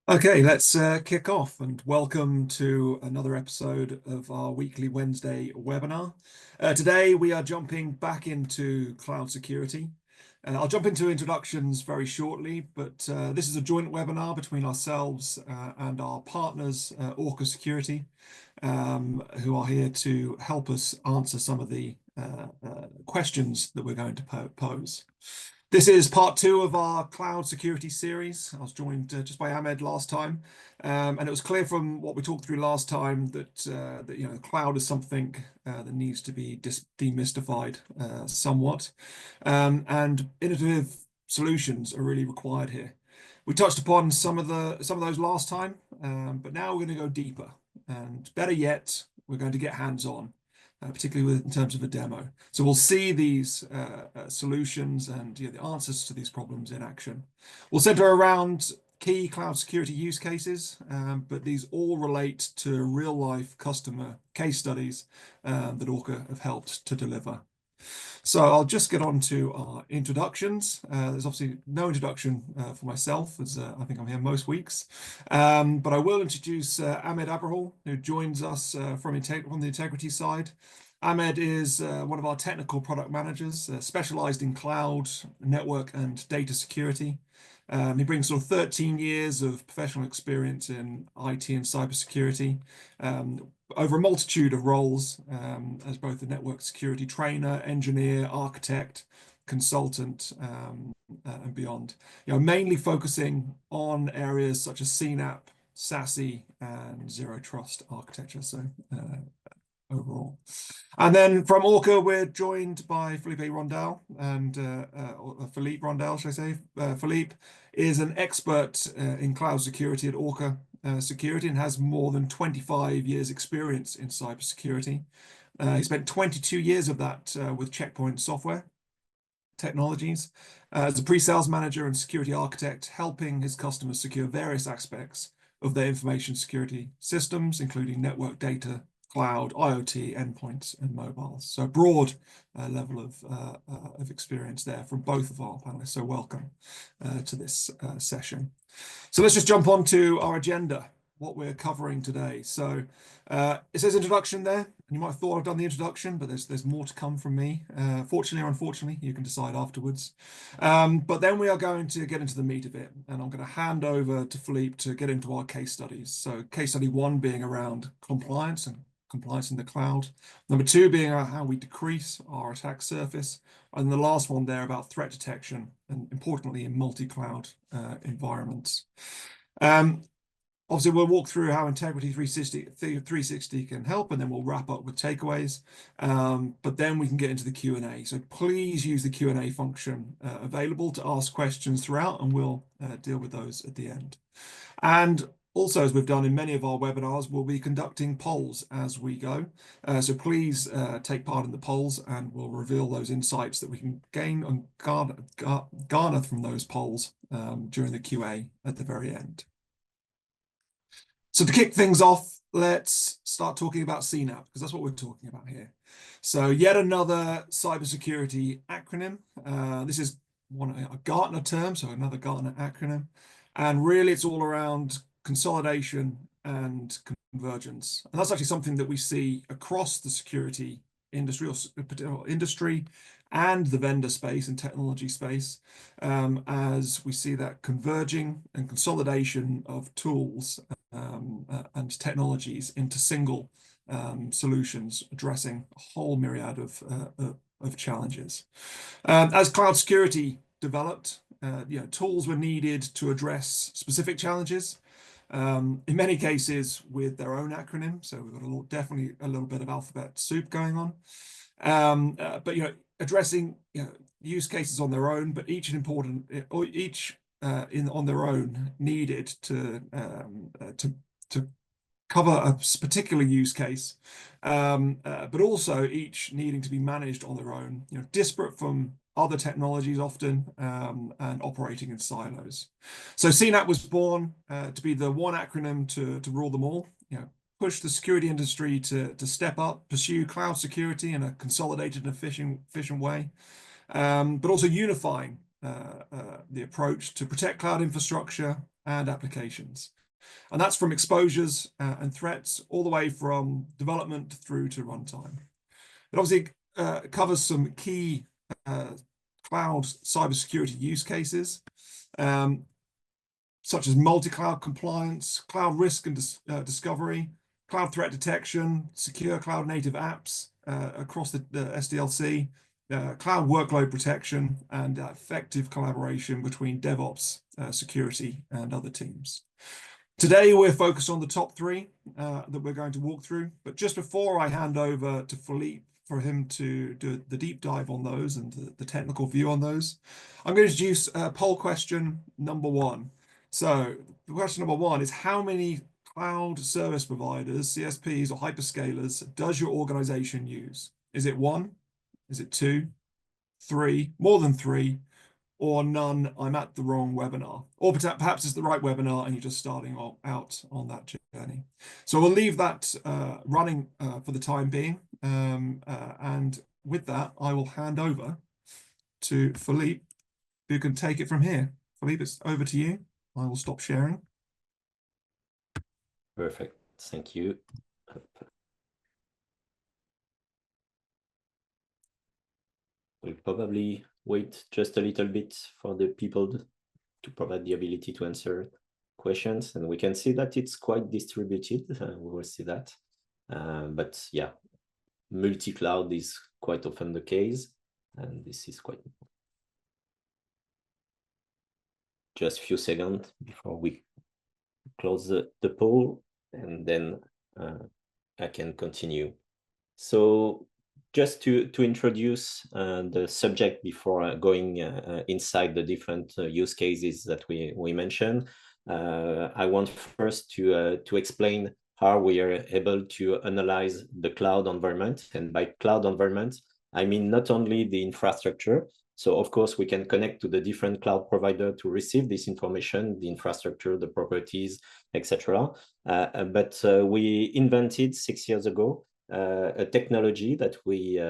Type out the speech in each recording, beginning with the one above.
Okay, let's kick off and welcome to another episode of our weekly Wednesday webinar. Today we are jumping back into cloud security. I'll jump into introductions very shortly, but this is a joint webinar between ourselves and our partners, Orca Security, who are here to help us answer some of the questions that we're going to pose. This is part two of our cloud security series. I was joined just by Ahmed last time, and it was clear from what we talked through last time that cloud is something that needs to be demystified somewhat, and innovative solutions are really required here. We touched upon some of those last time, but now we're going to go deeper, and better yet, we're going to get hands-on. Particularly in terms of a demo. So we'll see these solutions and the answers to these problems in action. We'll center around key cloud security use cases, but these all relate to real-life customer case studies that Orca have helped to deliver. So I'll just get on to our introductions. There's obviously no introduction for myself, as I think I'm here most weeks. But I will introduce Ahmed Abrahal, who joins us from the integrity side. Ahmed is one of our technical product managers, specialized in cloud, network, and data security. He brings sort of 13 years of professional experience in IT and cybersecurity, over a multitude of roles as both a network security trainer, engineer, architect, consultant, and beyond. Mainly focusing on areas such as CNAPP, SASE, and zero trust architecture. So overall. And then from Orca, we're joined by Philippe Rondel or Philippe Rondel, should I say? Philippe is an expert in cloud security at Orca Security and has more than 25 years experience in cybersecurity. He spent 22 years of that with Checkpoint Software Technologies as a pre-sales manager and security architect, helping his customers secure various aspects of their information security systems, including network data, cloud, IoT, endpoints, and mobiles. So a broad level of experience there from both of our panelists. So welcome to this session. So let's just jump on to our agenda, what we're covering today. So it says introduction there, and you might have thought I've done the introduction, but there's more to come from me. Fortunately or unfortunately, you can decide afterwards. But then we are going to get into the meat of it, and I'm going to hand over to Philippe to get into our case studies. So case study one being around compliance in the cloud. Number two being how we decrease our attack surface. And the last one there about threat detection, and importantly in multi-cloud environments. Obviously, we'll walk through how Integrity 360 can help, and then we'll wrap up with takeaways. But then we can get into the Q&A. So please use the Q&A function available to ask questions throughout, and we'll deal with those at the end. And also, as we've done in many of our webinars, we'll be conducting polls as we go. So please take part in the polls, and we'll reveal those insights that we can gain and garner from those polls during the QA at the very end. So to kick things off, let's start talking about CNAPP, because that's what we're talking about here. So yet another cybersecurity acronym. This is a Gartner term, so another Gartner acronym. And really, it's all around consolidation and convergence. And that's actually something that we see across the security industry or industry and the vendor space and technology space, as we see that converging and consolidation of tools and technologies into single solutions, addressing a whole myriad of challenges. As cloud security developed, tools were needed to address specific challenges. In many cases with their own acronym, so we've got definitely a little bit of alphabet soup going on. But addressing use cases on their own, but each on their own needed to cover a particular use case, but also each needing to be managed on their own, disparate from other technologies often, and operating in silos. So CNAPP was born to be the one acronym to rule them all, push the security industry to step up, pursue cloud security in a consolidated and efficient way, but also unifying the approach to protect cloud infrastructure, and applications. And that's from exposures and threats all the way from development through to runtime. It obviously covers some key cloud cybersecurity use cases, such as multi-cloud compliance, cloud risk and discovery, cloud threat detection, secure cloud native apps across the SDLC, cloud workload protection, and effective collaboration between DevOps, security, and other teams. Today, we're focused on the top three that we're going to walk through. But just before I hand over to Philippe for him to do the deep dive on those and the technical view on those, I'm going to introduce poll question number one. So question number one is, how many cloud service providers, CSPs or hyperscalers, does your organization use? Is it one? Is it two? Three? More than three? Or none, I'm at the wrong webinar. Or perhaps it's the right webinar and you're just starting out on that journey. So we'll leave that running for the time being. And with that, I will hand over to Philippe, who can take it from here. Philippe, it's over to you. I will stop sharing. Perfect. Thank you. We'll probably wait just a little bit for the people to provide the ability to answer questions, and we can see that it's quite distributed. We will see that. But yeah, multi-cloud is quite often the case, and this is quite important. Just a few seconds before we close the poll, and then I can continue. So just to introduce the subject before going inside the different use cases that we mentioned, I want first to explain how we are able to analyze the cloud environment. And by cloud environment, I mean not only the infrastructure. So of course, we can connect to the different cloud provider to receive this information, the infrastructure, the properties, etc. But we invented 6 years ago a technology that we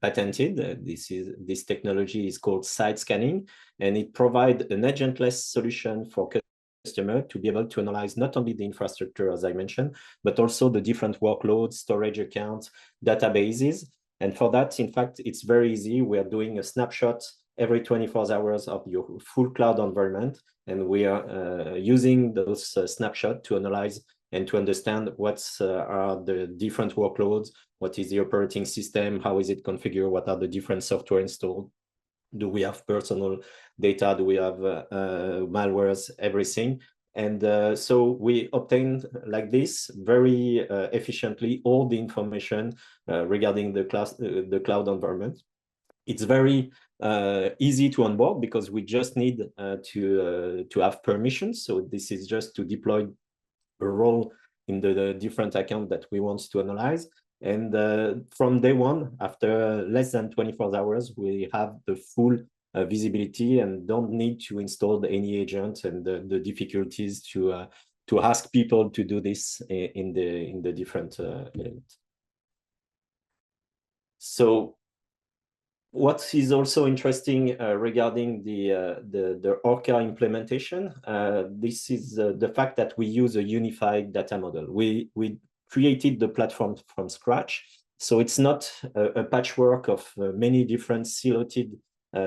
patented. This technology is called side scanning, and it provides an agentless solution for customer to be able to analyze not only the infrastructure, as I mentioned, but also the different workloads, storage accounts, databases. And for that, in fact, it's very easy. We are doing a snapshot every 24 hours of your full cloud environment, and we are using those snapshots to analyze and to understand what are the different workloads, what is the operating system, how is it configured, what are the different software installed, do we have personal data, do we have malwares, everything. And so we obtained like this very efficiently all the information regarding the cloud environment. It's very easy to onboard because we just need to have permissions. So this is just to deploy a role in the different account that we want to analyze. And from day one, after less than 24 hours, we have the full visibility and don't need to install any agent and the difficulties to ask people to do this in the different elements. So what is also interesting regarding the Orca implementation, this is the fact that we use a unified data model. We created the platform from scratch, so it's not a patchwork of many different siloed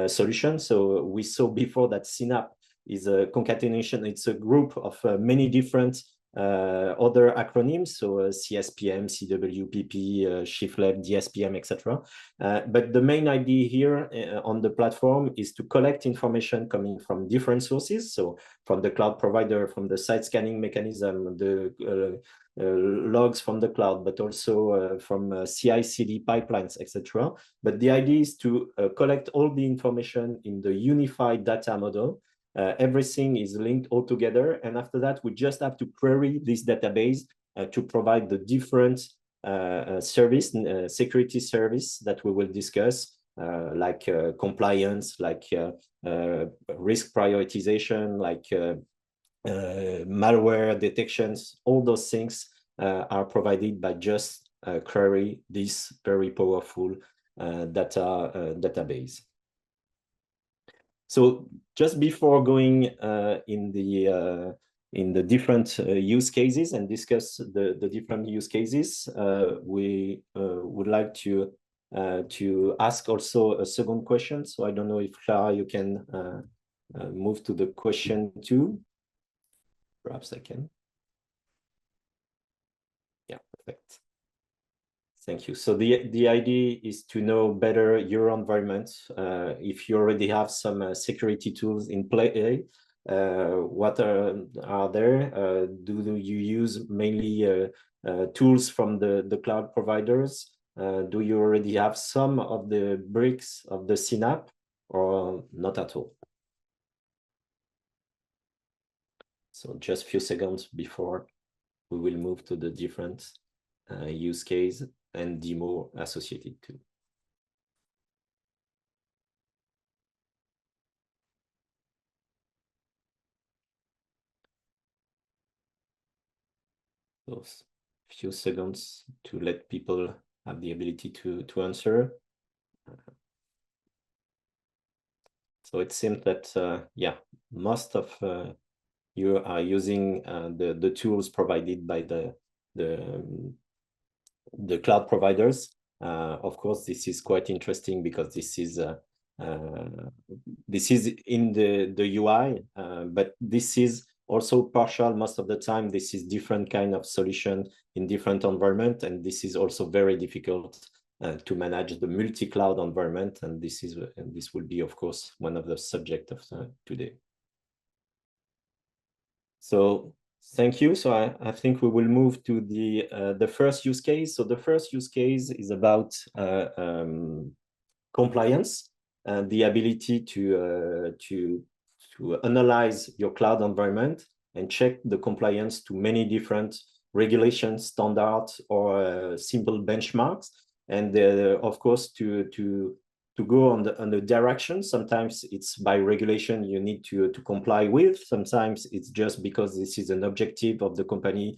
solutions. So we saw before that CNAPP is a concatenation. It's a group of many different other acronyms, so CSPM, CWPP, shift-left, DSPM, etc. But the main idea here on the platform is to collect information coming from different sources, so from the cloud provider, from the site scanning mechanism, the logs from the cloud, but also from CI/CD pipelines, etc. But the idea is to collect all the information in the unified data model. Everything is linked all together, and after that, we just have to query this database to provide the different security service that we will discuss, like compliance, like risk prioritization, like malware detections. All those things are provided by just query this very powerful database. So just before going in the different use cases and discuss the different use cases, we would like to ask also a second question. So I don't know if Clara, you can move to the question 2. Perhaps I can. Yeah, perfect. Thank you. So the idea is to know better your environment. If you already have some security tools in play, what are there? Do you use mainly tools from the cloud providers? Do you already have some of the bricks of the CNAPP or not at all? So just a few seconds before we will move to the different use case and demo associated to. Those few seconds to let people have the ability to answer. So it seems that, yeah, most of you are using the tools provided by the cloud providers. Of course, this is quite interesting because this is in the UI, but this is also partial. Most of the time, this is different kind of solution in different environment, and this is also very difficult to manage the multi-cloud environment, and this will be, of course, one of the subject of today. So thank you. So I think we will move to the first use case. So the first use case is about compliance and the ability to analyze your cloud environment and check the compliance to many different regulations, standards, or simple benchmarks. And of course, to go on the direction. Sometimes it's by regulation you need to comply with. Sometimes it's just because this is an objective of the company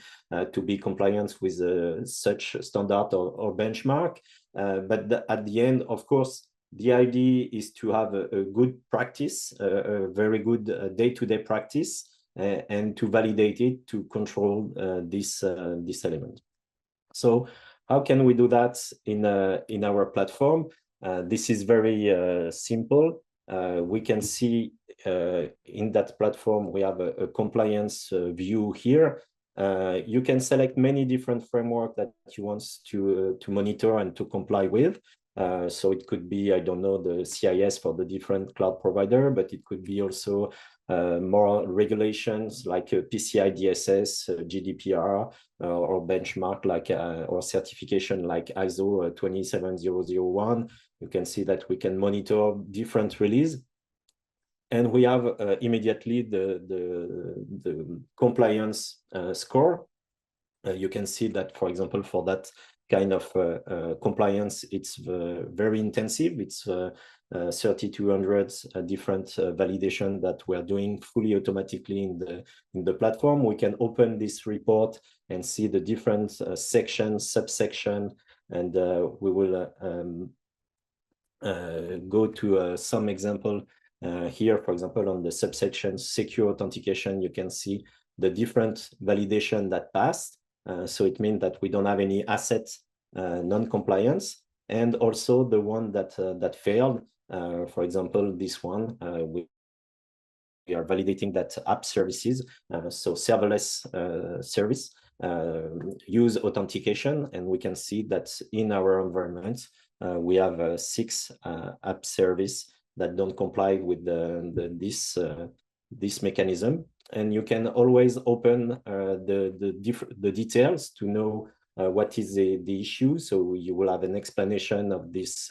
to be compliant with such standard or benchmark. But at the end, of course, the idea is to have a good practice, a very good day-to-day practice, and to validate it, to control this element. So how can we do that in our platform? This is very simple. We can see in that platform, we have a compliance view here. You can select many different frameworks that you want to monitor and to comply with. So it could be, I don't know, the CIS for the different cloud provider, but it could be also more regulations like PCI DSS, GDPR, or benchmark like or certification like ISO 27001. You can see that we can monitor different release. And we have immediately the compliance score. You can see that, for example, for that kind of compliance, it's very intensive. It's 3,200 different validation that we're doing fully automatically in the platform. We can open this report and see the different sections, subsection, and we will go to some example here. For example, on the subsection secure authentication, you can see the different validation that passed. So it means that we don't have any asset non-compliance, and also the one that failed. For example, this one, we are validating that app services, so serverless service, use authentication, and we can see that in our environment, we have 6 app service that don't comply with this mechanism. And you can always open the details to know what is the issue. So you will have an explanation of this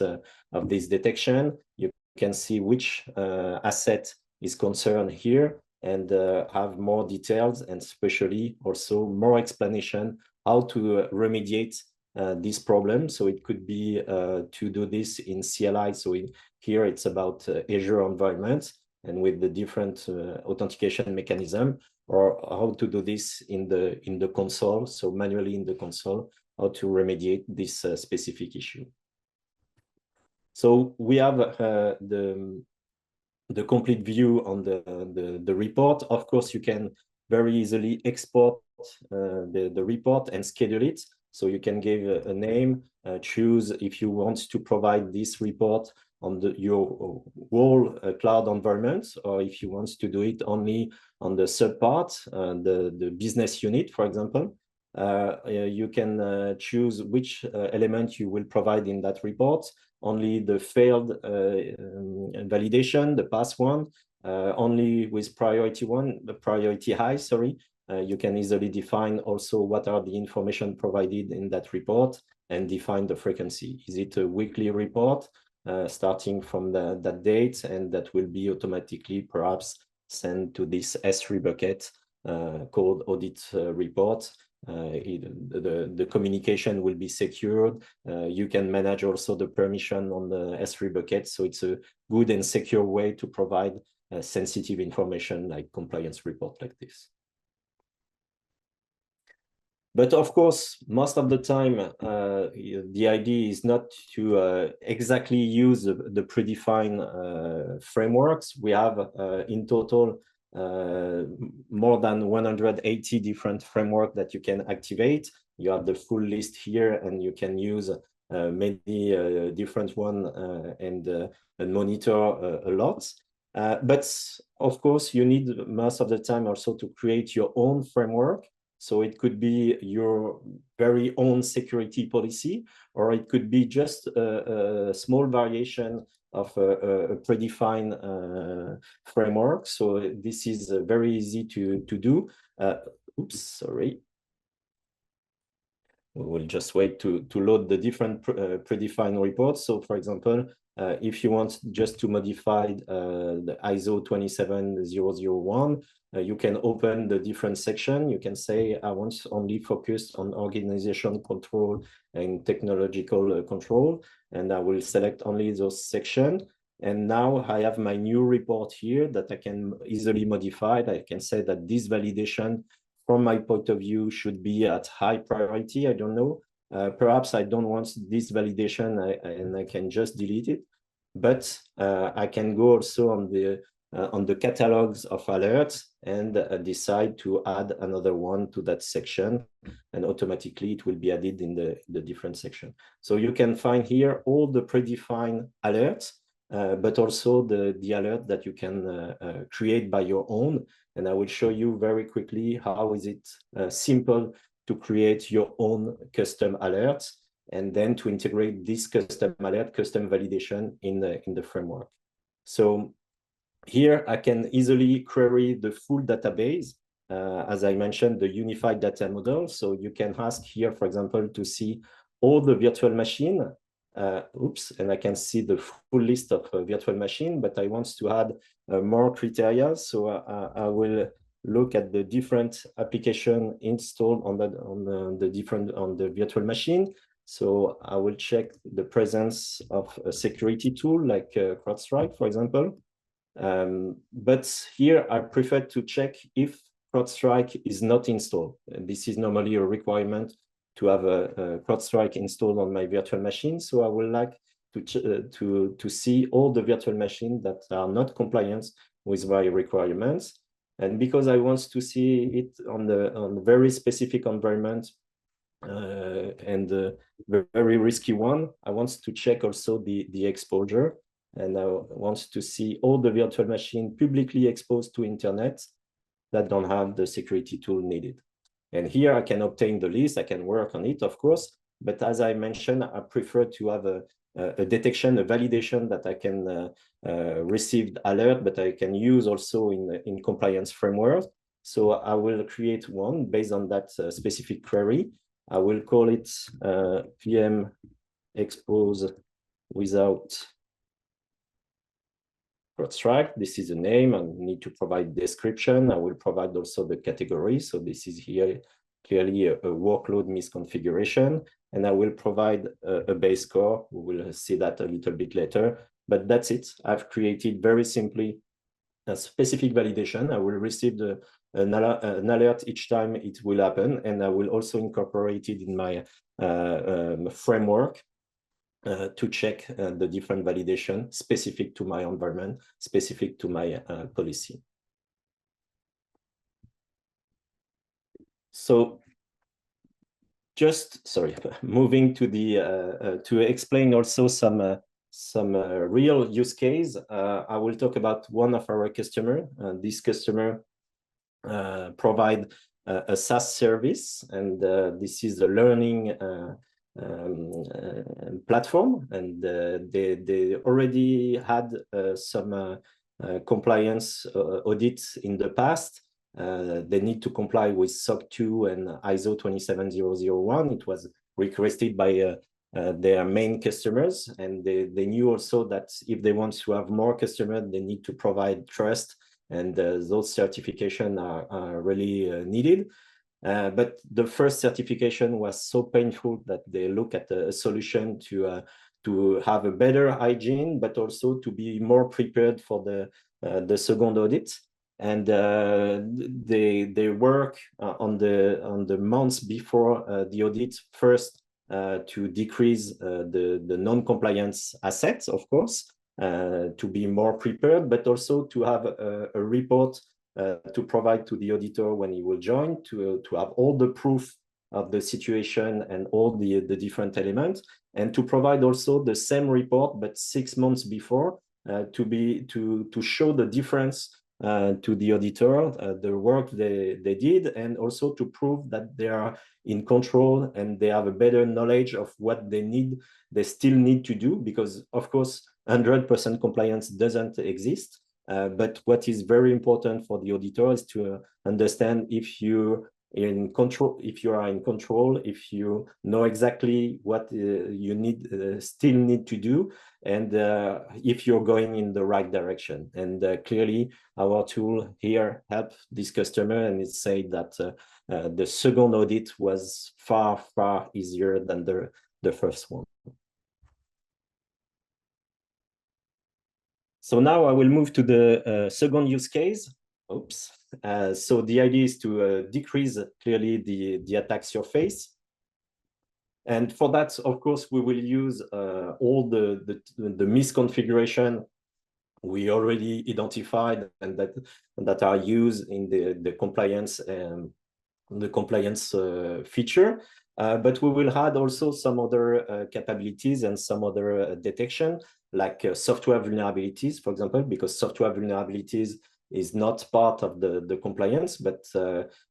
detection. You can see which asset is concerned here, and have more details, and especially also more explanation how to remediate this problem. So it could be to do this in CLI. So here it's about Azure environment, and with the different authentication mechanism, or how to do this in the console, so manually in the console, how to remediate this specific issue. So we have the complete view on the report. Of course, you can very easily export the report and schedule it. So you can give a name, choose if you want to provide this report on your whole cloud environment, or if you want to do it only on the subpart, the business unit, for example. You can choose which element you will provide in that report, only the failed validation, the pass one, only with priority high, sorry. You can easily define also what are the information provided in that report and define the frequency. Is it a weekly report starting from that date, and that will be automatically perhaps sent to this S3 bucket called audit report. The communication will be secured. You can manage also the permission on the S3 bucket. So it's a good and secure way to provide sensitive information like compliance report like this. But of course, most of the time, the idea is not to exactly use the predefined frameworks. We have in total more than 180 different frameworks that you can activate. You have the full list here, and you can use many different ones and monitor a lot. But of course, you need most of the time also to create your own framework. So it could be your very own security policy, or it could be just a small variation of a predefined framework. So this is very easy to do. Oops, sorry. We'll just wait to load the different predefined reports. So for example, if you want just to modify the ISO 27001, you can open the different section. You can say, I want only focus on organization control and technological control, and I will select only those sections. And now I have my new report here that I can easily modify. I can say that this validation from my point of view should be at high priority. I don't know. Perhaps I don't want this validation and I can just delete it. But I can go also on the catalogs of alerts and decide to add another one to that section, and automatically it will be added in the different section. So you can find here all the predefined alerts, but also the alert that you can create by your own. And I will show you very quickly how is it simple to create your own custom alerts, and then to integrate this custom alert, custom validation in the framework. So here I can easily query the full database. As I mentioned, the unified data model. So you can ask here, for example, to see all the virtual machine. And I can see the full list of virtual machine, but I want to add more criteria. So I will look at the different application installed on the virtual machine. So I will check the presence of a security tool like CrowdStrike, for example. But here I prefer to check if CrowdStrike is not installed. This is normally a requirement to have a CrowdStrike installed on my virtual machine. So I would like to see all the virtual machines that are not compliant with my requirements. And because I want to see it on the very specific environment and the very risky one, I want to check also the exposure. And I want to see all the virtual machines publicly exposed to internet that don't have the security tool needed. And here I can obtain the list, I can work on it, of course. But as I mentioned, I prefer to have a detection, a validation that I can receive alert, but I can use also in compliance framework. So I will create one based on that specific query. I will call it PM expose without CrowdStrike. This is a name. I need to provide description. I will provide also the category. So this is here clearly a workload misconfiguration. And I will provide a base score. We will see that a little bit later. But that's it. I've created very simply a specific validation. I will receive an alert each time it will happen. And I will also incorporate it in my framework. to check the different validation specific to my environment, specific to my policy. So just, sorry, moving to the to explain also some real use case. I will talk about one of our customer. This customer provide a SaaS service, and this is a learning platform, and they already had some compliance audits in the past. They need to comply with SOC 2 and ISO 27001. It was requested by their main customers, and they knew also that if they want to have more customers, they need to provide trust, and those certifications are really needed. But the first certification was so painful that they look at a solution to have a better hygiene, but also to be more prepared for the second audit. And they work on the months before the audit, first to decrease the non-compliance assets, of course, to be more prepared, but also to have a report to provide to the auditor when he will join, to have all the proof of the situation and all the different elements, and to provide also the same report, but 6 months before, to show the difference to the auditor, the work they did, and also to prove that they are in control and they have a better knowledge of what they still need to do, because of course 100% compliance doesn't exist. But what is very important for the auditor is to understand if you are in control, if you know exactly what you still need to do, and if you're going in the right direction. And clearly, our tool here helped this customer, and it said that the second audit was far easier than the first one. So now I will move to the second use case. Oops. So the idea is to decrease clearly the attack surface. And for that, of course, we will use all the misconfiguration we already identified and that are used in the compliance feature. But we will add also some other capabilities and some other detection, like software vulnerabilities, for example, because software vulnerabilities is not part of the compliance, but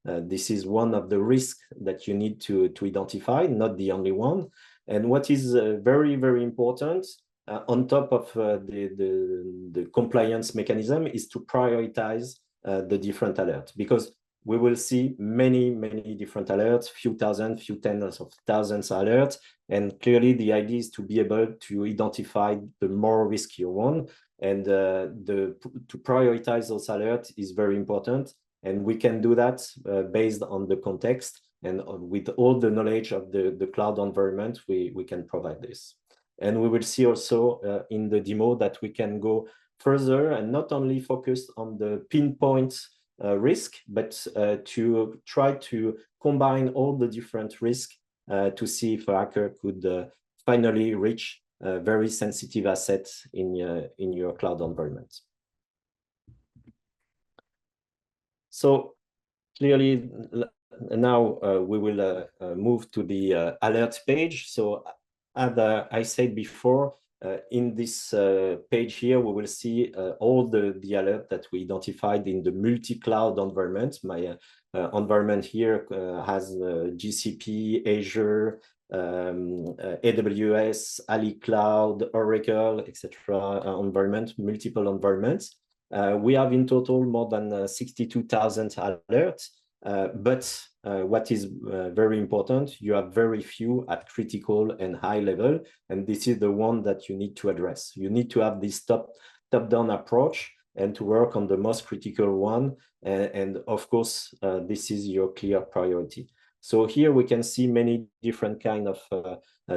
this is one of the risks that you need to identify, not the only one. And what is very important on top of the compliance mechanism is to prioritize the different alerts, because we will see many different alerts, few tens of thousands of alerts. And clearly the idea is to be able to identify the more riskier one. And to prioritize those alerts is very important. And we can do that based on the context, and with all the knowledge of the cloud environment, we can provide this. And we will see also in the demo that we can go further and not only focus on the pinpoint risk, but to try to combine all the different risks to see if a hacker could finally reach very sensitive assets in your cloud environment. So clearly now we will move to the alert page. So as I said before, in this page here, we will see all the alert that we identified in the multi-cloud environment. My environment here has GCP, Azure, AWS, Ali Cloud, Oracle, etc. environment, multiple environments. We have in total more than 62,000 alerts. But what is very important, you have very few at critical and high level, and this is the one that you need to address. You need to have this top-down approach and to work on the most critical one. And of course, this is your clear priority. So here we can see many different kind of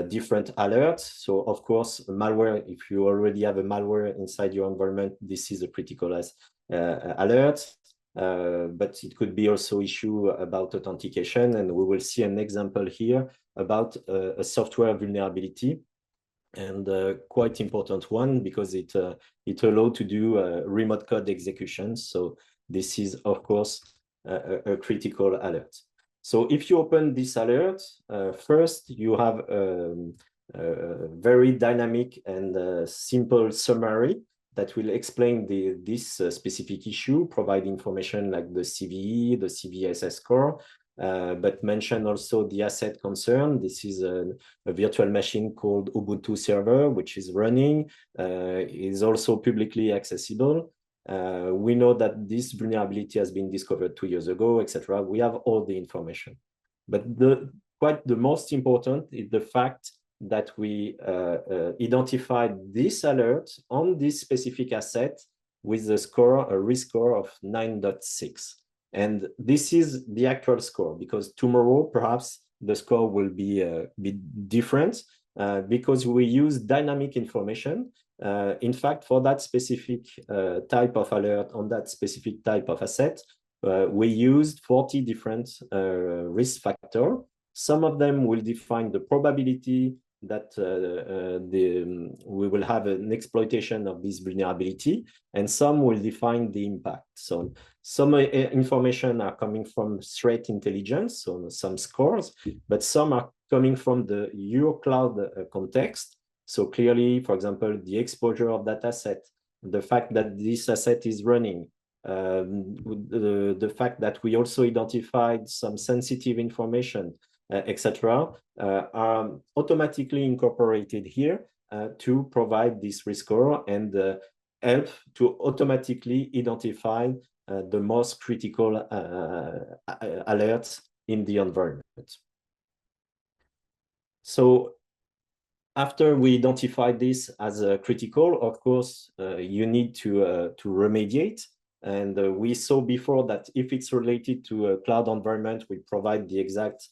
different alerts. So of course, malware, if you already have a malware inside your environment, this is a critical alert. But it could be also issue about authentication, and we will see an example here about a software vulnerability. and quite important one because it allows to do remote code execution. So this is, of course, a critical alert. So if you open this alert, first you have a very dynamic and simple summary that will explain this specific issue, provide information like the CVE, the CVSS score, but mention also the asset concern. This is a virtual machine called Ubuntu server, which is running, is also publicly accessible. We know that this vulnerability has been discovered 2 years ago, etc. We have all the information. But quite the most important is the fact that we identified this alert on this specific asset with a score, a risk score of 9.6. And this is the actual score, because tomorrow perhaps the score will be different because we use dynamic information. In fact, for that specific type of alert on that specific type of asset, we used 40 different risk factors. Some of them will define the probability that we will have an exploitation of this vulnerability, and some will define the impact. So some information are coming from threat intelligence, so some scores, but some are coming from your cloud context. So clearly, for example, the exposure of that asset, the fact that this asset is running, the fact that we also identified some sensitive information, etc., are automatically incorporated here to provide this risk score and help to automatically identify the most critical alerts in the environment. So after we identify this as critical, of course, you need to remediate. And we saw before that if it's related to a cloud environment, we provide the exact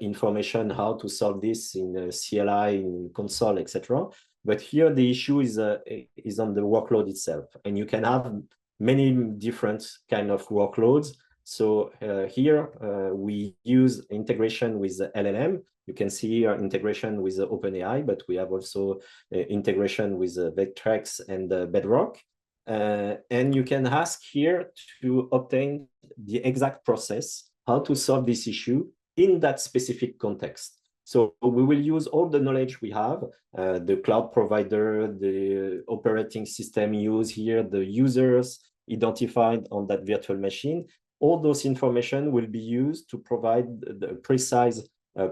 information how to solve this in CLI, in console, etc. But here the issue is on the workload itself, and you can have many different kind of workloads. So here we use integration with LLM. You can see here integration with OpenAI, but we have also integration with Vectrex and Bedrock. And you can ask here to obtain the exact process, how to solve this issue in that specific context. So we will use all the knowledge we have, the cloud provider, the operating system used here, the users identified on that virtual machine. All those information will be used to provide the precise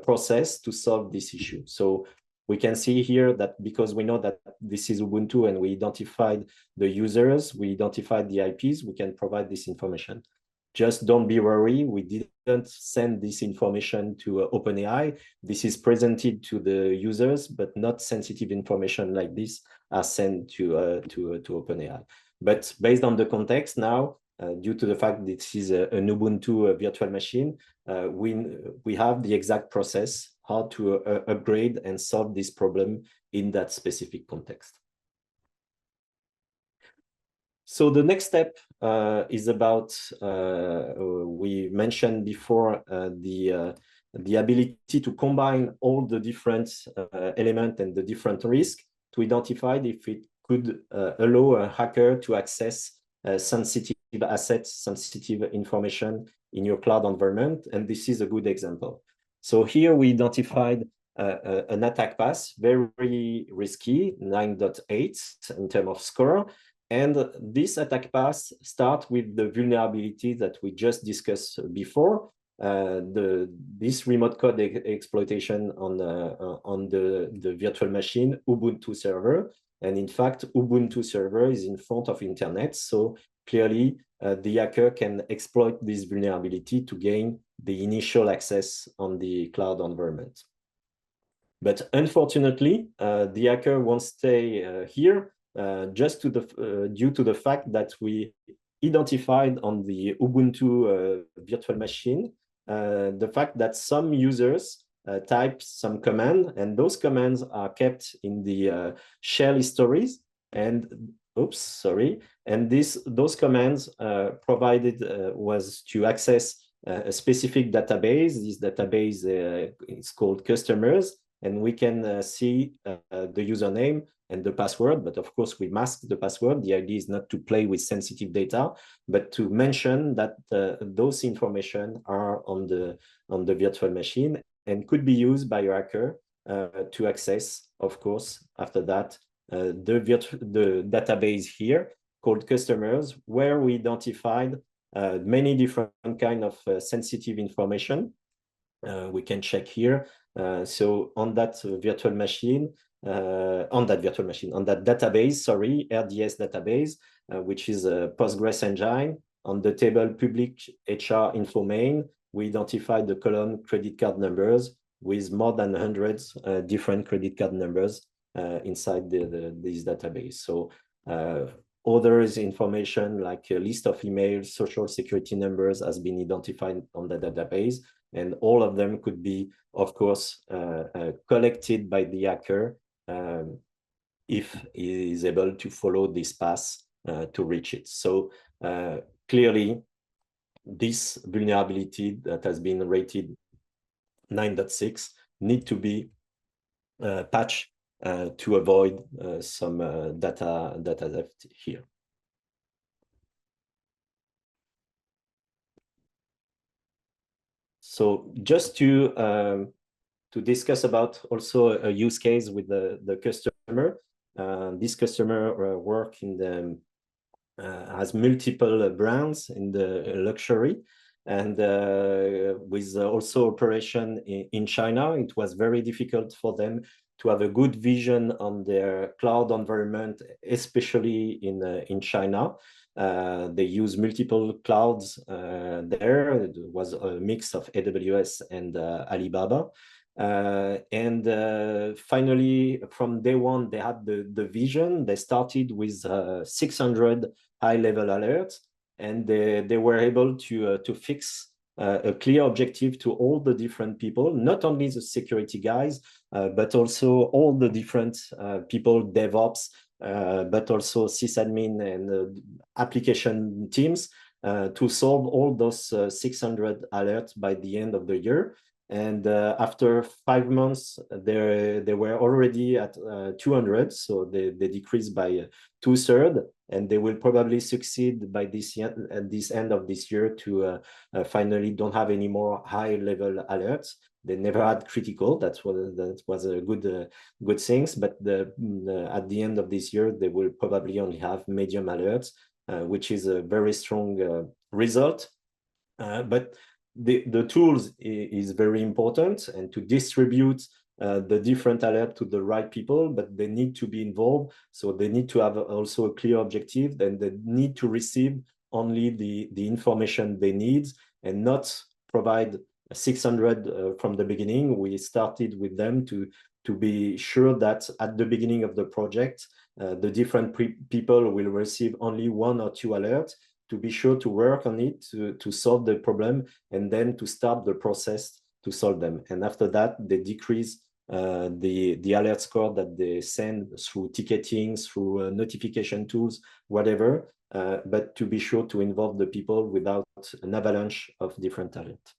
process to solve this issue. So we can see here that because we know that this is Ubuntu and we identified the users, we identified the IPs, we can provide this information. Just don't be worried, we didn't send this information to OpenAI. This is presented to the users, but not sensitive information like this are sent to OpenAI. But based on the context now, due to the fact that this is an Ubuntu virtual machine, we have the exact process how to upgrade and solve this problem in that specific context. So the next step is about, we mentioned before, the ability to combine all the different elements and the different risks to identify if it could allow a hacker to access sensitive assets, sensitive information in your cloud environment. And this is a good example. So here we identified an attack path, very risky, 9.8 in terms of score. And this attack path starts with the vulnerability that we just discussed before, this remote code exploitation on the virtual machine, Ubuntu server. And in fact, Ubuntu server is in front of internet. So clearly, the hacker can exploit this vulnerability to gain the initial access on the cloud environment. But unfortunately, the hacker won't stay here just due to the fact that we identified on the Ubuntu virtual machine the fact that some users type some command, and those commands are kept in the shell histories. And oops, sorry. And those commands provided was to access a specific database. This database is called customers. and we can see the username and the password. But of course, we mask the password. The idea is not to play with sensitive data, but to mention that those information are on the virtual machine and could be used by a hacker to access, of course, after that, the database here called customers, where we identified many different kind of sensitive information. We can check here. So on that virtual machine, on that database, sorry, RDS database, which is a Postgres engine, on the table public HR info main, we identified the column credit card numbers with more than hundreds different credit card numbers inside this database. So others information like a list of emails, social security numbers has been identified on the database, and all of them could be, of course, collected by the hacker if he is able to follow this path to reach it. So clearly, this vulnerability that has been rated 9.6 need to be patched to avoid some data theft here. So just to discuss about also a use case with the customer. This customer work in the has multiple brands in the luxury, and with also operation in China. It was very difficult for them to have a good vision on their cloud environment, especially in China. They use multiple clouds there. It was a mix of AWS and Alibaba. Finally, from day one, they had the vision. They started with 600 high-level alerts, and they were able to fix a clear objective to all the different people, not only the security guys, but also all the different people, DevOps, but also sysadmin and application teams to solve all those 600 alerts by the end of the year. And after 5 months, they were already at 200, so they decreased by 2/3, and they will probably succeed by at this end of this year to finally don't have any more high-level alerts. They never had critical. That was a good things. But at the end of this year, they will probably only have medium alerts, which is a very strong result. But the tools is very important, and to distribute the different alerts to the right people, but they need to be involved. So they need to have also a clear objective, and they need to receive only the information they need and not provide 600 from the beginning. We started with them to be sure that at the beginning of the project, the different people will receive only 1 or 2 alerts, to be sure to work on it, to solve the problem, and then to start the process to solve them. And after that, they decrease the alert score that they send through ticketing, through notification tools, whatever, but to be sure to involve the people without an avalanche of different alerts.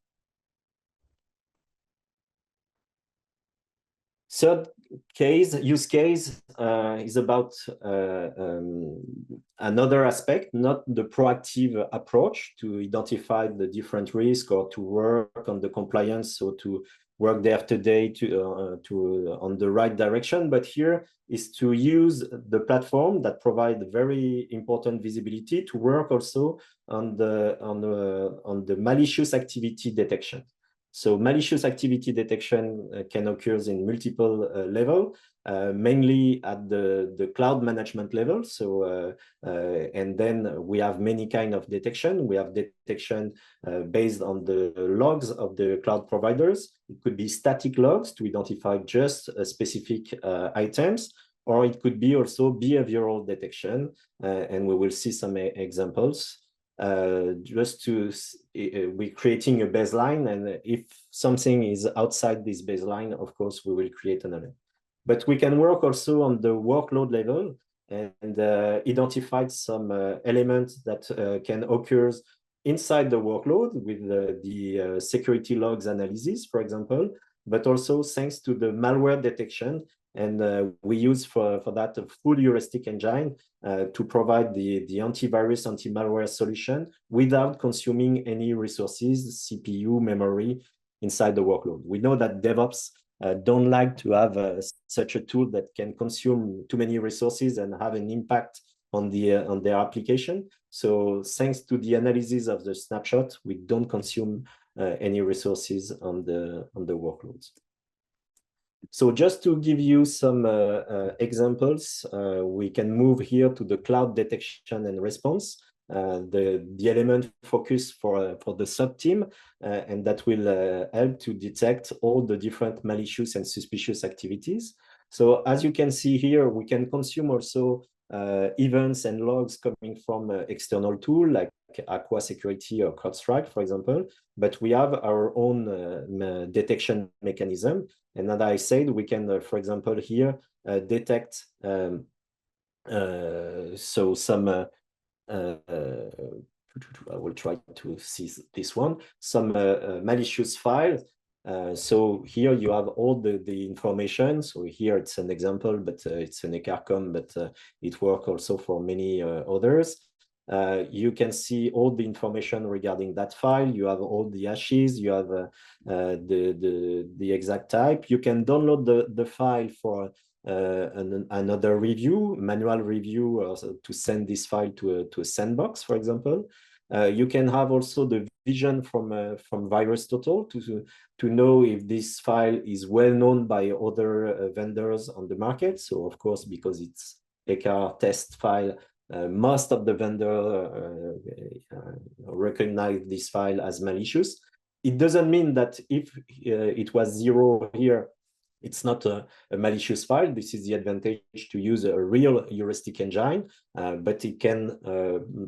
Third use case is about another aspect, not the proactive approach to identify the different risks or to work on the compliance, so to work day after day on the right direction. But here is to use the platform that provide very important visibility to work also on the malicious activity detection. So malicious activity detection can occur in multiple levels, mainly at the cloud management level. So, and then we have many kind of detection. We have detection based on the logs of the cloud providers. It could be static logs to identify just specific items, or it could be also behavioral detection, and we will see some examples. Just to we're creating a baseline, and if something is outside this baseline, of course we will create an alert. But we can work also on the workload level and identify some elements that can occur inside the workload with the security logs analysis, for example. but also thanks to the malware detection. And we use for that a full heuristic engine to provide the antivirus, anti-malware solution without consuming any resources, CPU, memory inside the workload. We know that DevOps don't like to have such a tool that can consume too many resources and have an impact on their application. So thanks to the analysis of the snapshot, we don't consume any resources on the workloads. So just to give you some examples, we can move here to the cloud detection and response. The element focus for the sub-team, and that will help to detect all the different malicious and suspicious activities. So as you can see here, we can consume also events and logs coming from external tool like Orca Security or CrowdStrike, for example, but we have our own detection mechanism. And as I said, we can, for example, here detect so some I will try to see this one, some malicious files. So here you have all the information. So here it's an example, but it's an ECARCOM, but it works also for many others. You can see all the information regarding that file. You have all the hashes. You have the exact type. You can download the file for another review, manual review, to send this file to a sandbox, for example. You can have also the vision from VirusTotal to know if this file is well known by other vendors on the market. So of course, because it's ECAR test file, most of the vendor recognize this file as malicious. It doesn't mean that if it was 0 here, it's not a malicious file. This is the advantage to use a real heuristic engine, but it can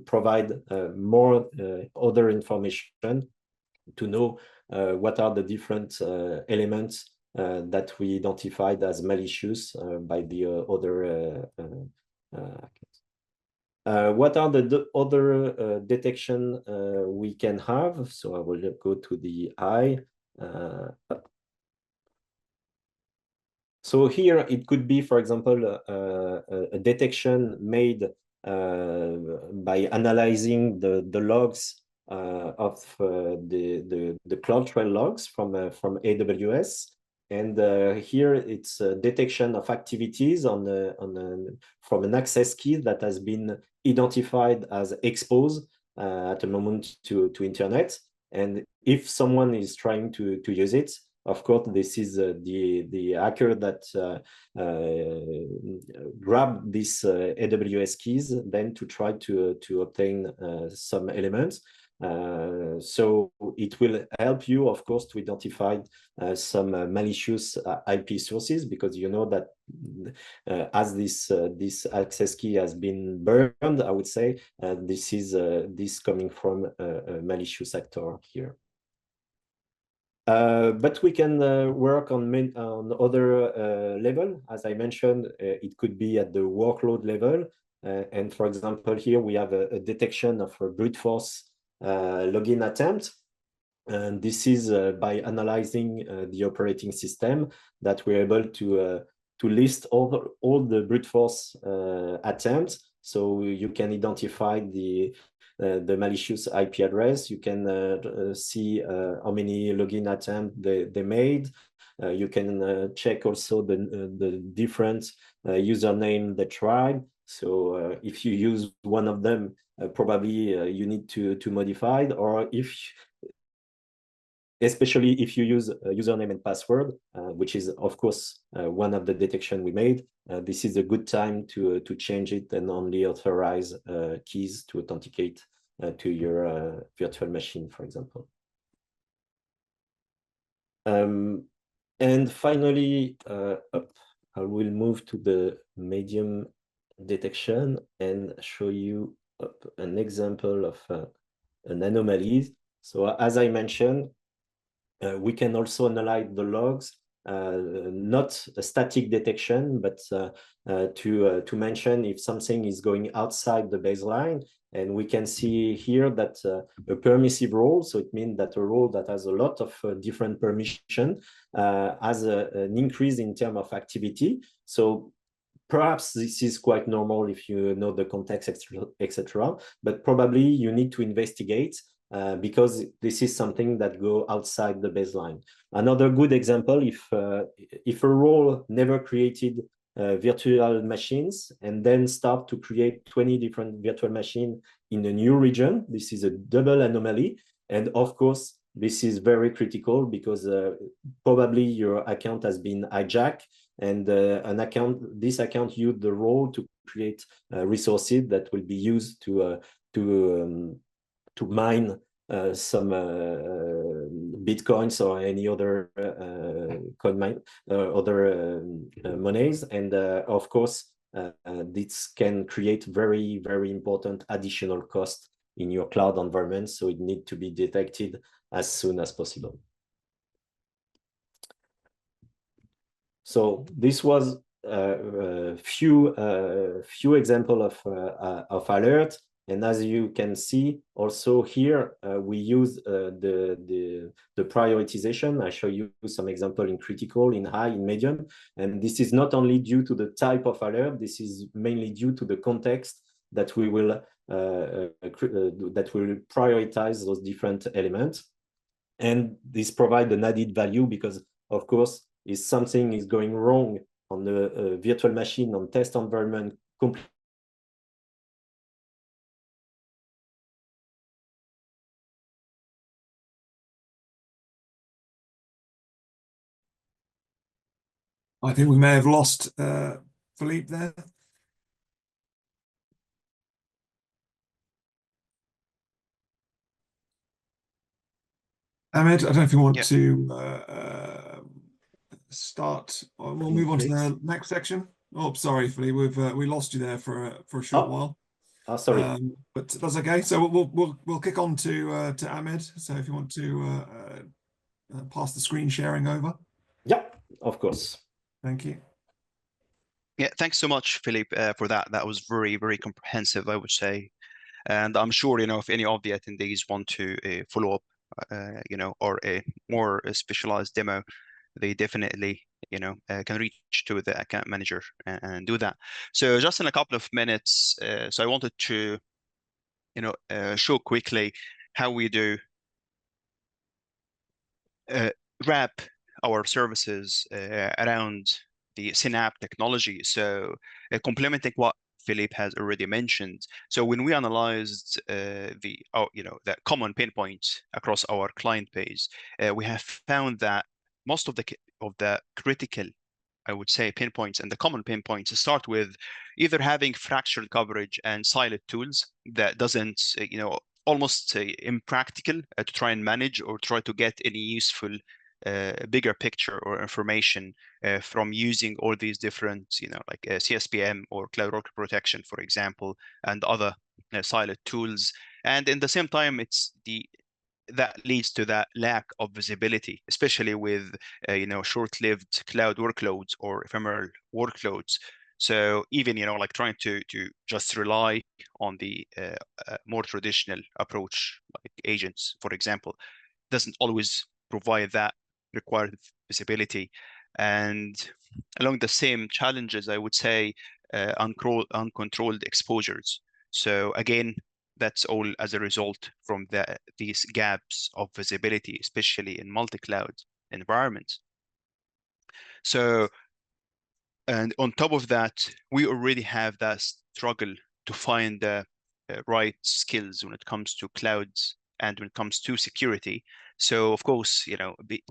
provide more other information to know what are the different elements that we identified as malicious by the other what are the other detection we can have? So I will go to the eye. So here it could be, for example, a detection made by analyzing the logs of the CloudTrail logs from AWS. And here it's a detection of activities from an access key that has been identified as exposed at the moment to internet. And if someone is trying to use it, of course, this is the hacker that grab these AWS keys, then to try to obtain some elements. So it will help you, of course, to identify some malicious IP sources, because you know that as this access key has been burned, I would say this is this coming from a malicious actor here. But we can work on other level. As I mentioned, it could be at the workload level. And for example, here we have a detection of a brute force login attempt. And this is by analyzing the operating system that we're able to list all the brute force attempts. So you can identify the malicious IP address. You can see how many login attempts they made. You can check also the different username they tried. So if you use one of them, probably you need to modify it, or especially if you use a username and password, which is, of course, one of the detection we made. This is a good time to change it and only authorize keys to authenticate to your virtual machine, for example. And finally, I will move to the medium detection and show you an example of an anomaly. So as I mentioned, we can also analyze the logs not a static detection, but to mention if something is going outside the baseline. And we can see here that a permissive role, so it means that a role that has a lot of different permission has an increase in terms of activity. So perhaps this is quite normal if you know the context, etc. But probably you need to investigate because this is something that go outside the baseline. Another good example, if a role never created virtual machines and then start to create 20 different virtual machines in a new region, this is a double anomaly. And of course, this is very critical because probably your account has been hijacked and this account used the role to create resources that will be used to mine some bitcoins or any other coin mine, other monies, and of course this can create very, very important additional cost in your cloud environment. So it needs to be detected as soon as possible. So this was a few examples of alert. And as you can see, also here, we use the prioritization. I show you some example in critical, in high, in medium. And this is not only due to the type of alert, this is mainly due to the context that we will prioritize those different elements. And this provides an added value because, of course, if something is going wrong on the virtual machine, on test environment, I think we may have lost Philippe there. Ahmed, I don't know if you want to start. We'll move on to the next section. Oh, sorry, Philippe, we lost you there for a short while. Oh, sorry. But that's okay. So we'll kick on to Ahmed. So if you want to pass the screen sharing over. Yeah, of course. Thank you. Yeah, thanks so much, Philippe, for that. That was very, very comprehensive, I would say. And I'm sure, if any of the attendees want to follow up, or a more specialized demo, they definitely, can reach to the account manager and do that. So just in a couple of minutes, so I wanted to, show quickly how we do wrap our services around the CNAPP technology. So complementing what Philippe has already mentioned. So when we analyzed the common pain points across our client base, we have found that most of the critical, I would say, pain points and the common pain points start with either having fractured coverage and siloed tools that doesn't, almost impractical to try and manage or try to get any useful bigger picture or information from using all these different, like CSPM or Cloud Workload Protection, for example, and other siloed tools. And in the same time, that leads to that lack of visibility, especially with short-lived cloud workloads or ephemeral workloads. So even like trying to just rely on the more traditional approach, like agents, for example, doesn't always provide that required visibility. And along the same challenges, I would say uncontrolled exposures. So again, that's all as a result from these gaps of visibility, especially in multi-cloud environments. So, and on top of that, we already have that struggle to find the right skills when it comes to clouds and when it comes to security. So of course,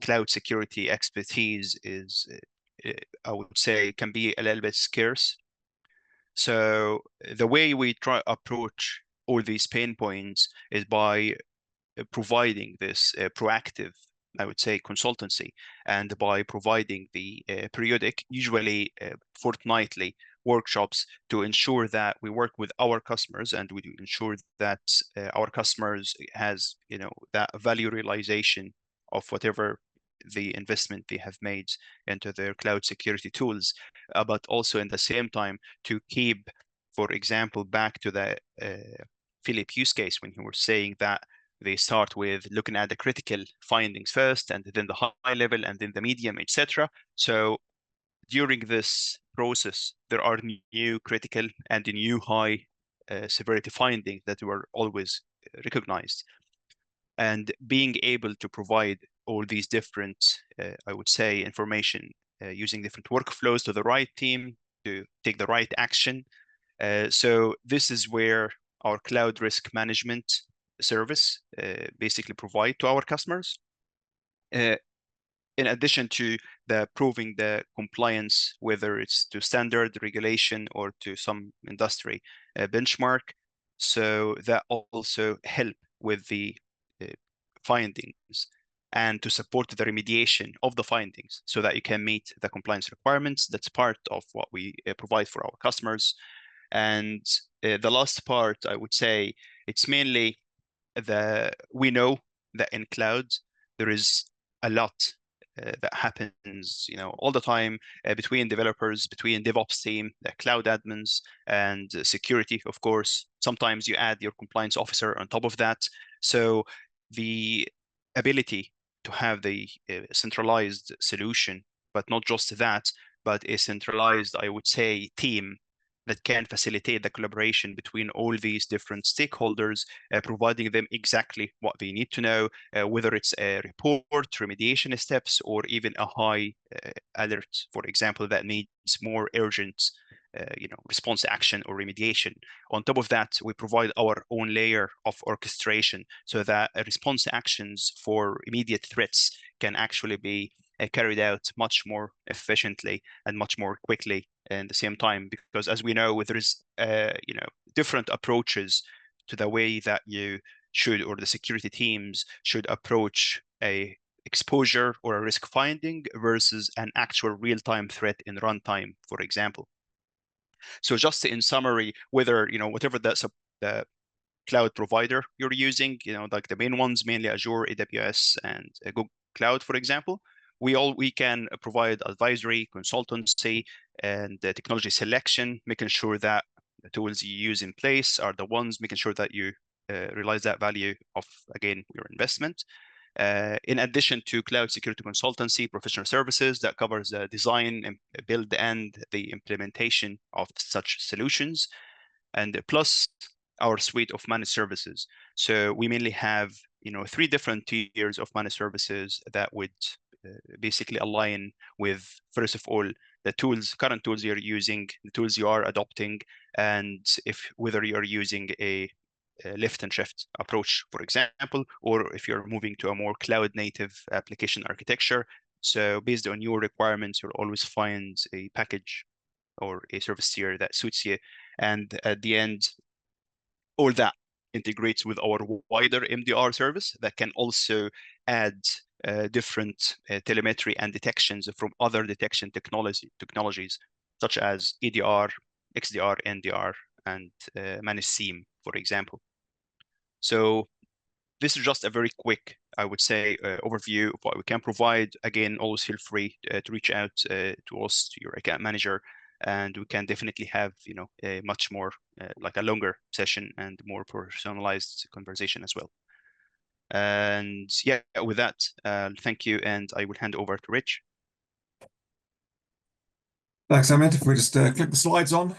cloud security expertise is, I would say, can be a little bit scarce. So the way we try approach all these pain points is by providing this proactive, I would say, consultancy, and by providing the periodic, usually fortnightly workshops to ensure that we work with our customers and we ensure that our customers has, that value realization of whatever the investment they have made into their cloud security tools, but also in the same time to keep, for example, back to the Philip use case when you were saying that they start with looking at the critical findings first, and then the high level, and then the medium, etc. So during this process, there are new critical and new high severity findings that were always recognized. And being able to provide all these different, I would say, information using different workflows to the right team to take the right action. So this is where our cloud risk management service basically provide to our customers. In addition to the proving the compliance, whether it's to standard regulation or to some industry benchmark. So that also help with the findings and to support the remediation of the findings so that you can meet the compliance requirements. That's part of what we provide for our customers. And the last part, I would say, it's mainly we know that in cloud, there is a lot that happens, all the time between developers, between DevOps team, the cloud admins, and security, of course. Sometimes you add your compliance officer on top of that. So the ability to have the centralized solution, but not just that, but a centralized, I would say, team that can facilitate the collaboration between all these different stakeholders, providing them exactly what they need to know, whether it's a report, remediation steps, or even a high alert, for example, that needs more urgent response action or remediation. On top of that, we provide our own layer of orchestration so that response actions for immediate threats can actually be carried out much more efficiently and much more quickly in the same time, because as we know, there is different approaches to the way that you should, or the security teams should, approach a exposure or a risk finding versus an actual real-time threat in runtime, for example. So just in summary, whether whatever the cloud provider you're using, like the main ones, mainly Azure, AWS, and Google Cloud, for example, we can provide advisory, consultancy, and technology selection, making sure that the tools you use in place are the ones, making sure that you realize that value of, again, your investment. In addition to cloud security consultancy, professional services that covers the design and build and the implementation of such solutions, and plus our suite of managed services. So we mainly have 3 different tiers of managed services that would basically align with, first of all, the current tools you're using, the tools you are adopting, and whether you're using a lift and shift approach, for example, or if you're moving to a more cloud native application architecture. So based on your requirements, you'll always find a package or a service tier that suits you. And at the end, all that integrates with our wider MDR service that can also add different telemetry and detections from other detection technologies, such as EDR, XDR, NDR, and managed SIEM, for example. So this is just a very quick, I would say, overview of what we can provide. Again, always feel free to reach out to us, to your account manager, and we can definitely have a much more like a longer session and more personalized conversation as well. And yeah, with that, thank you, and I will hand over to Rich. Thanks, Ahmed. If we just click the slides on.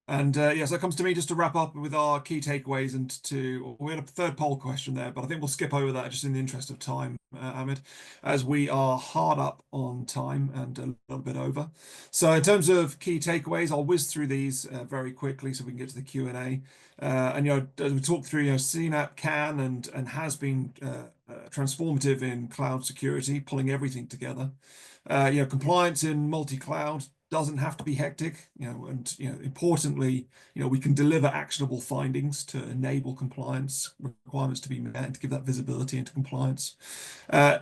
And yes, that comes to me just to wrap up with our key takeaways, and we had a third poll question there, but I think we'll skip over that just in the interest of time, Ahmed, as we are hard up on time and a little bit over. So in terms of key takeaways, I'll whiz through these very quickly so we can get to the Q&A. And as we talk through, CNAPP can and has been transformative in cloud security, pulling everything together. Compliance in multi-cloud doesn't have to be hectic, and importantly, we can deliver actionable findings to enable compliance requirements to be met and to give that visibility into compliance.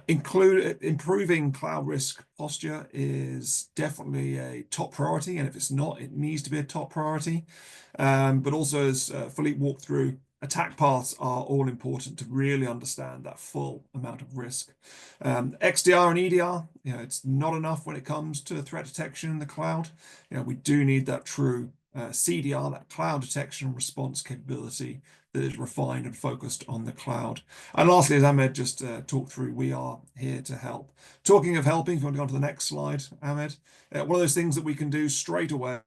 Improving cloud risk posture is definitely a top priority, and if it's not, it needs to be a top priority. But also, as Philippe walked through, attack paths are all important to really understand that full amount of risk. XDR and EDR, it's not enough when it comes to threat detection in the cloud. We do need that true CDR, that cloud detection and response capability that is refined and focused on the cloud. And lastly, as Ahmed just talked through, we are here to help. Talking of helping, if you want to go on to the next slide, Ahmed, one of those things that we can do straight away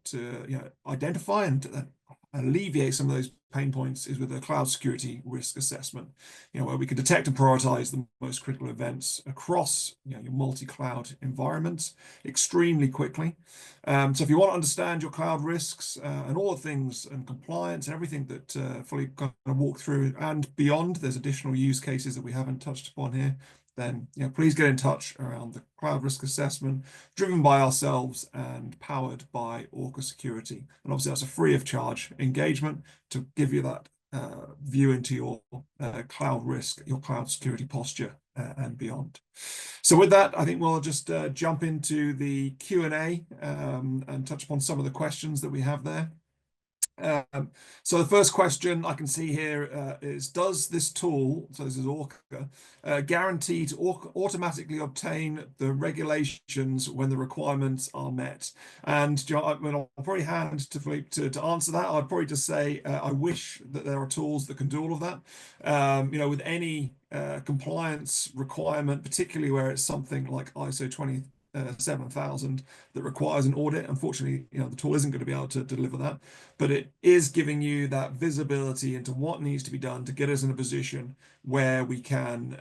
to identify and alleviate some of those pain points is with a cloud security risk assessment, where we can detect and prioritize the most critical events across your multi-cloud environments extremely quickly. So if you want to understand your cloud risks and all the things and compliance and everything that Philippe kind of walked through and beyond, there's additional use cases that we haven't touched upon here, then please get in touch around the cloud risk assessment driven by ourselves and powered by Orca Security. And obviously that's a free of charge engagement to give you that view into your cloud risk, your cloud security posture and beyond. So with that, I think we'll just jump into the Q&A and touch upon some of the questions that we have there. So the first question I can see here is, does this tool, so this is Orca, guarantee to automatically obtain the regulations when the requirements are met? And I'll probably hand to Philippe to answer that. I'd probably just say I wish that there are tools that can do all of that. With any compliance requirement, particularly where it's something like ISO 27000 that requires an audit. Unfortunately, the tool isn't going to be able to deliver that, but it is giving you that visibility into what needs to be done to get us in a position where we can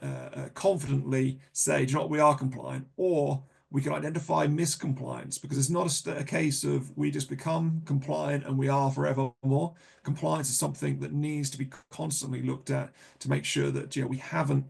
confidently say, do you know what, we are compliant, or we can identify miscompliance, because it's not a case of we just become compliant and we are forevermore. Compliance is something that needs to be constantly looked at to make sure that we haven't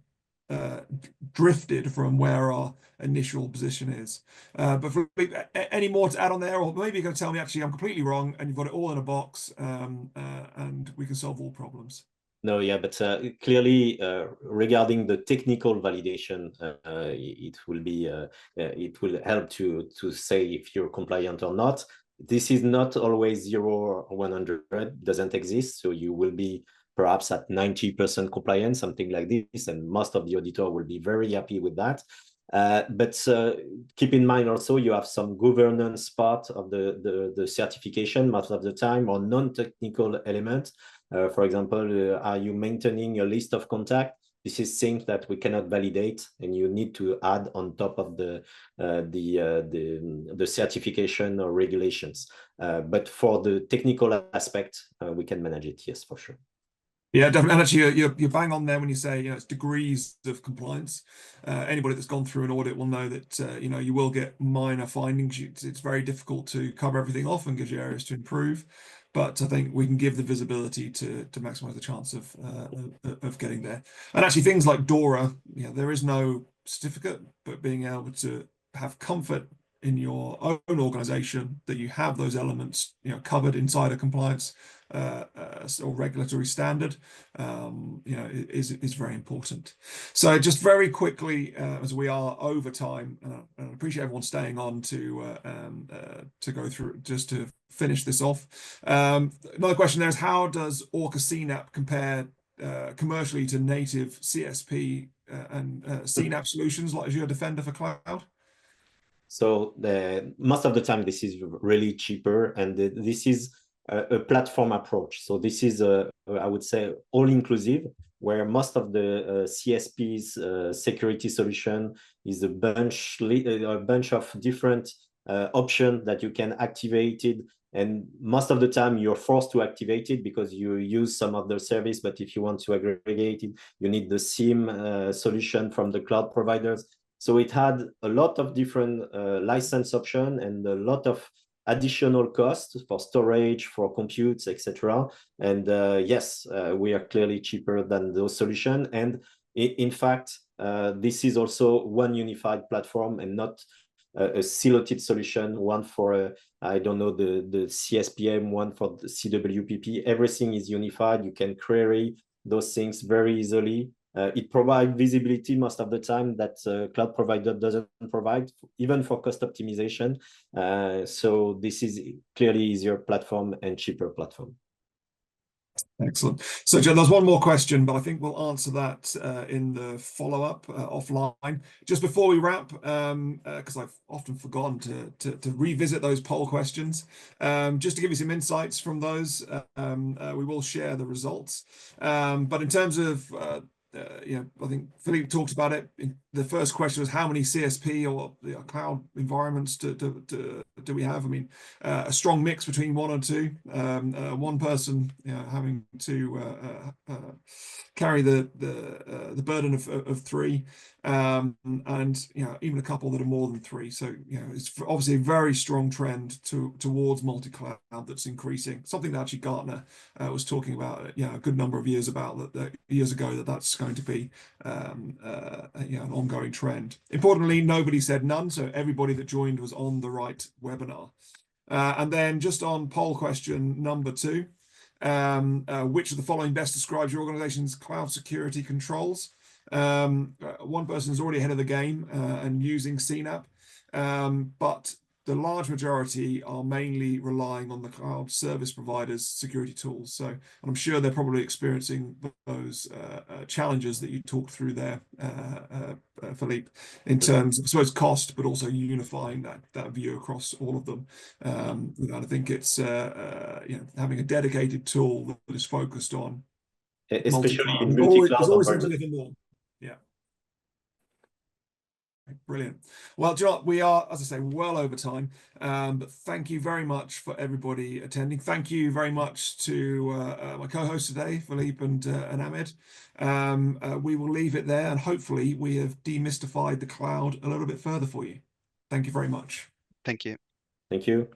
drifted from where our initial position is. But for any more to add on there, or maybe you're going to tell me actually I'm completely wrong and you've got it all in a box and we can solve all problems. No, yeah, but clearly regarding the technical validation, it will help to say if you're compliant or not. This is not always 0 or 100, doesn't exist. So you will be perhaps at 90% compliance, something like this, and most of the auditor will be very happy with that. But keep in mind also you have some governance part of the certification most of the time, or non-technical elements. For example, are you maintaining a list of contacts? This is things that we cannot validate, and you need to add on top of the certification or regulations. But for the technical aspect, we can manage it. Yes, for sure. Yeah, definitely. And actually, you're bang on there when you say it's degrees of compliance. Anybody that's gone through an audit will know that you will get minor findings. It's very difficult to cover everything off and gives you areas to improve. But I think we can give the visibility to maximize the chance of getting there. And actually, things like DORA, there is no certificate, but being able to have comfort in your own organization that you have those elements covered inside a compliance or regulatory standard is very important. So just very quickly, as we are over time, and I appreciate everyone staying on to go through just to finish this off. Another question there is, how does Orca CNAPP compare commercially to native CSP and CNAPP solutions like Azure Defender for Cloud? So most of the time, this is really cheaper, and this is a platform approach. So this is, I would say, all-inclusive, where most of the CSP's security solution is a bunch of different options that you can activate it. And most of the time, you're forced to activate it because you use some of the service. But if you want to aggregate it, you need the SIEM solution from the cloud providers. So it had a lot of different license options and a lot of additional costs for storage, for computes, etc. And yes, we are clearly cheaper than those solutions. And in fact, this is also one unified platform and not a siloed solution, one for, I don't know, the CSPM, one for the CWPP. Everything is unified. You can query those things very easily. It provides visibility most of the time that cloud provider doesn't provide, even for cost optimization. So this is clearly easier platform and cheaper platform. Excellent. So, Joe, there's one more question, but I think we'll answer that in the follow-up offline. Just before we wrap, because I've often forgotten to revisit those poll questions, just to give you some insights from those, we will share the results. But in terms of I think Philippe talked about it. The first question was how many CSP or cloud environments do we have? I mean, a strong mix between one and two. One person having to carry the burden of three, and even a couple that are more than three. So it's obviously a very strong trend towards multi-cloud that's increasing. Something that actually Gartner was talking about a good number of years ago that's going to be an ongoing trend. Importantly, nobody said none, so everybody that joined was on the right webinar. And then just on poll question number 2, which of the following best describes your organization's cloud security controls? One person is already ahead of the game and using CNAPP, but the large majority are mainly relying on the cloud service providers' security tools. So I'm sure they're probably experiencing those challenges that you talked through there, Philippe, in terms of, I suppose, cost, but also unifying that view across all of them. And I think it's having a dedicated tool that is focused on especially in multi-cloud. multi-cloud There's always environment. something more. Yeah. Brilliant. Well, John, we are, as I say, well over time, but thank you very much for everybody attending. Thank you very much to my co-hosts today, Philippe and Ahmed. We will leave it there, and hopefully we have demystified the cloud a little bit further for you. Thank you very much. Thank you. Thank you.